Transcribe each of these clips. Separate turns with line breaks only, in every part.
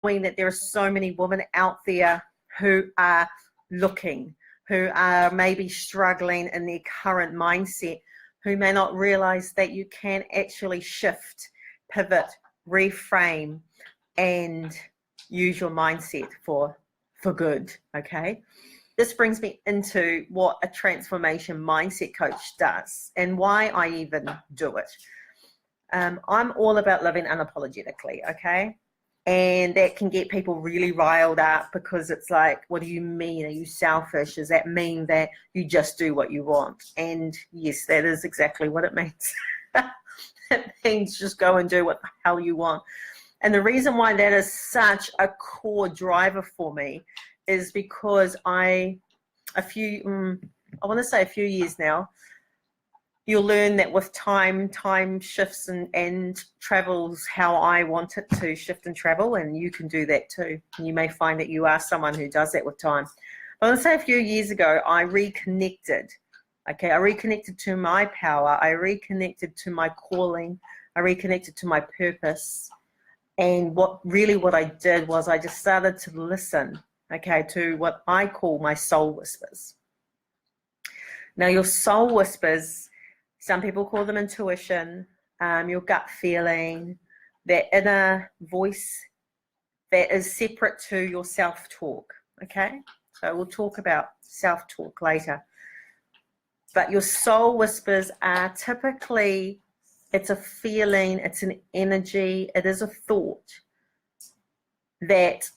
knowing that there are so many women out there who are looking, who are maybe struggling in their current mindset, who may not realize that you can actually shift, pivot, reframe, and use your mindset for good, okay? This brings me into what a transformation mindset coach does and why I even do it. I'm all about living unapologetically, okay? And that can get people really riled up because it's like, what do you mean? Are you selfish? Does that mean that you just do what you want? And yes, that is exactly what it means. It means just go and do what the hell you want. And the reason why that is such a core driver for me is because I want to say a few years now, you'll learn that with time shifts and travels how I want it to shift and travel, and you can do that too. You may find that you are someone who does that with time. But I want to say a few years ago, I reconnected. Okay, I reconnected to my power. I reconnected to my calling. I reconnected to my purpose. And what I did was I just started to listen, okay, to what I call my soul whispers. Now, your soul whispers, some people call them intuition, your gut feeling, that inner voice that is separate to your self-talk, okay? So we'll talk about self-talk later. But your soul whispers are typically, it's a feeling, it's an energy, it is a thought that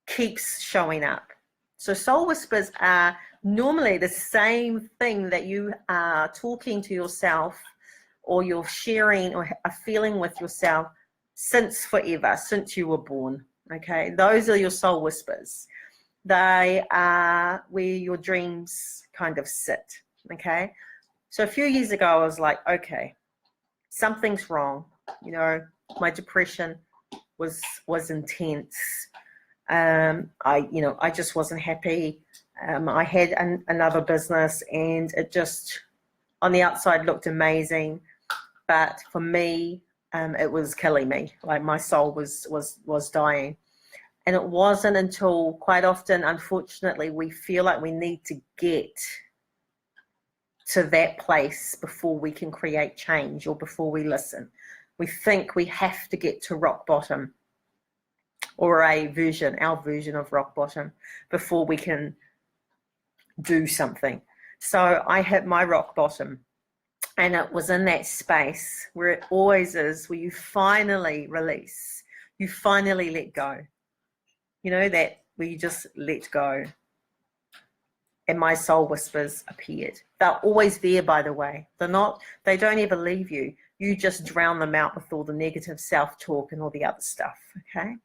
keeps showing up. So soul whispers are normally the same thing that you are talking to yourself or you're sharing or are feeling with yourself since forever, since you were born, okay? Those are your soul whispers. They are where your dreams kind of sit, okay? So a few years ago, I was like, okay, something's wrong. You know, my depression was intense. I just wasn't happy. I had another business and it just on the outside looked amazing, but for me, it was killing me. Like my soul was dying. And it wasn't until quite often, unfortunately, we feel like we need to get to that place before we can create change or before we listen. We think we have to get to rock bottom or our version of rock bottom before we can do something. So I hit my rock bottom, and it was in that space where it always is, where you finally release, you finally let go. You know, that where you just let go. And my soul whispers appeared. They're always there, by the way. They don't ever leave you. You just drown them out with all the negative self-talk and all the other stuff, okay?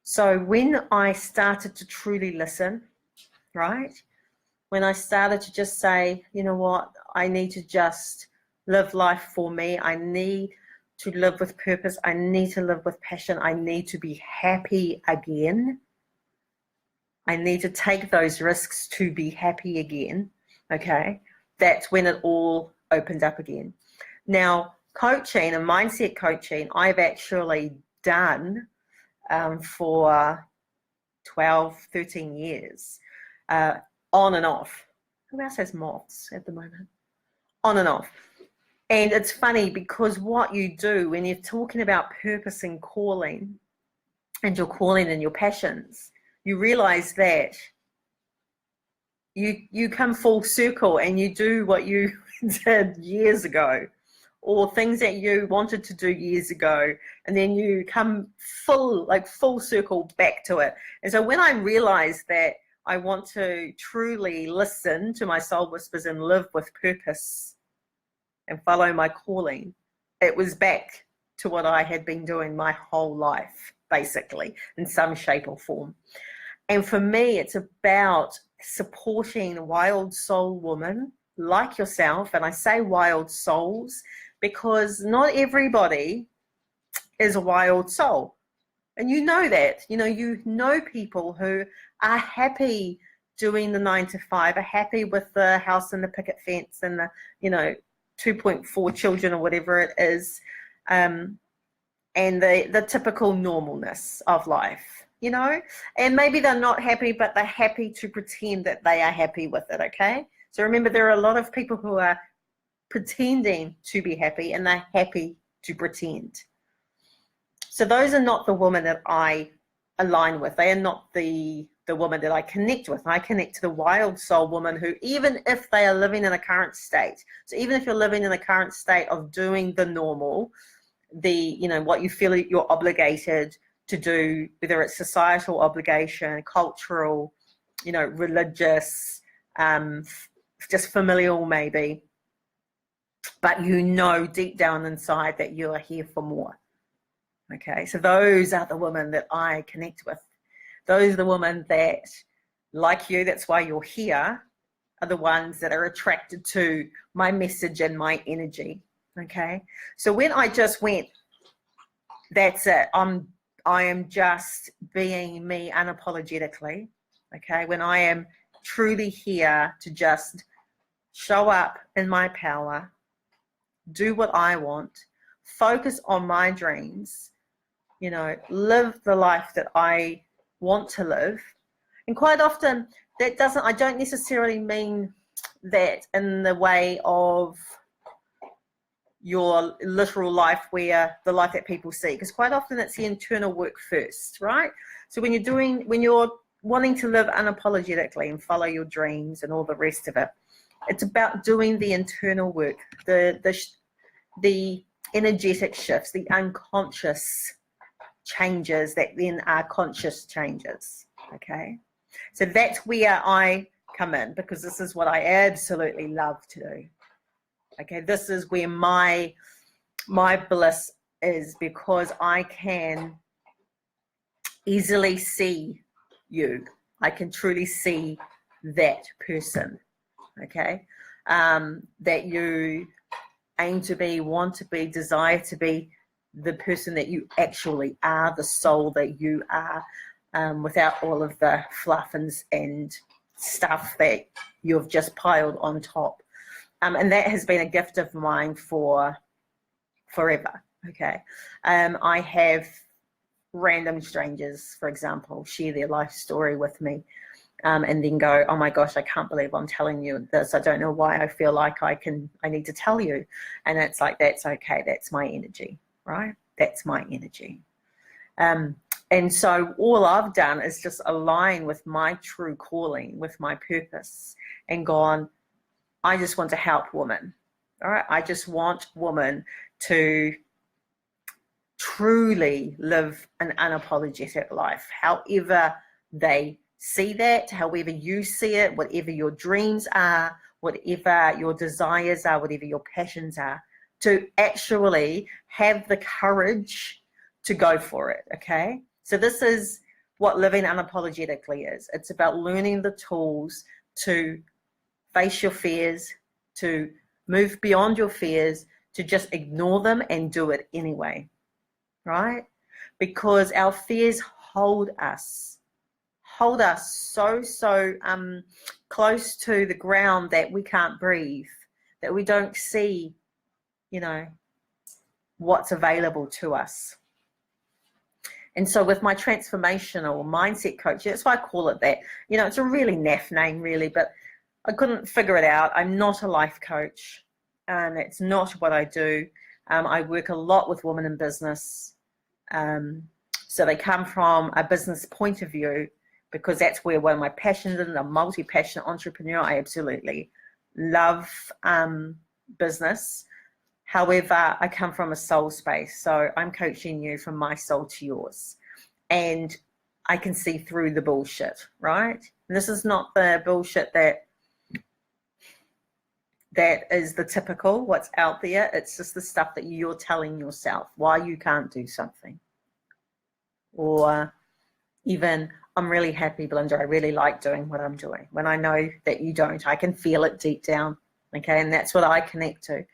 So when I started to truly listen, right? When I started to just say, you know what, I need to just live life for me. I need to live with purpose. I need to live with passion. I need to be happy again. I need to take those risks to be happy again, okay? That's when it all opened up again. Now, coaching and mindset coaching, I've actually done for 12, 13 years, on and off. Who else has moths at the moment? On and off. And it's funny because what you do when you're talking about purpose and calling, and your calling and your passions, you realize that you come full circle and you do what you did years ago, or things that you wanted to do years ago, and then you come full circle back to it. And so when I realized that I want to truly listen to my soul whispers and live with purpose and follow my calling, it was back to what I had been doing my whole life, basically, in some shape or form. And for me, it's about supporting wild soul women like yourself. And I say wild souls because not everybody is a wild soul. And you know that. You know people who are happy doing the 9 to 5, are happy with the house and the picket fence and the, 2.4 children or whatever it is. and the typical normalness of life, you know, and maybe they're not happy, but they're happy to pretend that they are happy with it. Okay, so remember, there are a lot of people who are pretending to be happy, and they're happy to pretend. So those are not the women that I align with. They are not the woman that I connect with. I connect to the wild soul woman who, even if they are living in a current state, so even if you're living in a current state of doing the normal, what you feel you're obligated to do, whether it's societal obligation, cultural, religious, just familial maybe, but deep down inside that you are here for more. Okay, so those are the women that I connect with. Those are the women that, like you, that's why you're here, are the ones that are attracted to my message and my energy. Okay, so when I just went, that's it, I am just being me unapologetically. Okay, when I am truly here to just show up in my power, do what I want, focus on my dreams, live the life that I want to live. And quite often I don't necessarily mean that in the way of your literal life, where the life that people see, because quite often it's the internal work first, right? So when you're wanting to live unapologetically and follow your dreams and all the rest of it, it's about doing the internal work, the energetic shifts, the unconscious changes that then are conscious changes. Okay, so that's where I come in, because this is what I absolutely love to do. Okay, this is where my bliss is, because I can easily see you. I can truly see that person. Okay, that you aim to be, want to be, desire to be, the person that you actually are, the soul that you are, without all of the fluff and stuff that you've just piled on top. And that has been a gift of mine for forever. Okay, I have random strangers, for example, share their life story with me, and then go, oh my gosh, I can't believe I'm telling you this. I don't know why I feel like I need to tell you. And it's like, that's okay. That's my energy, right? That's my energy. And so all I've done is just align with my true calling, with my purpose, and gone, I just want to help women. All right. I just want women to truly live an unapologetic life, however they see that, however you see it, whatever your dreams are, whatever your desires are, whatever your passions are, to actually have the courage to go for it. Okay, so this is what living unapologetically is. It's about learning the tools to face your fears, to move beyond your fears, to just ignore them and do it anyway, right? Because our fears hold us so close to the ground that we can't breathe, that we don't see, what's available to us. And so with my transformational mindset coach, that's why I call it that. It's a really naff name, really, but I couldn't figure it out. I'm not a life coach, and it's not what I do. I work a lot with women in business. So they come from a business point of view, because that's where one of my passions is. I'm a multi-passionate entrepreneur. I absolutely love business. However, I come from a soul space. So I'm coaching you from my soul to yours. And I can see through the bullshit, right? And this is not the bullshit that is the typical, what's out there. It's just the stuff that you're telling yourself why you can't do something. Or even, I'm really happy, Belinda, I really like doing what I'm doing. When I know that you don't, I can feel it deep down. Okay, and that's what I connect to.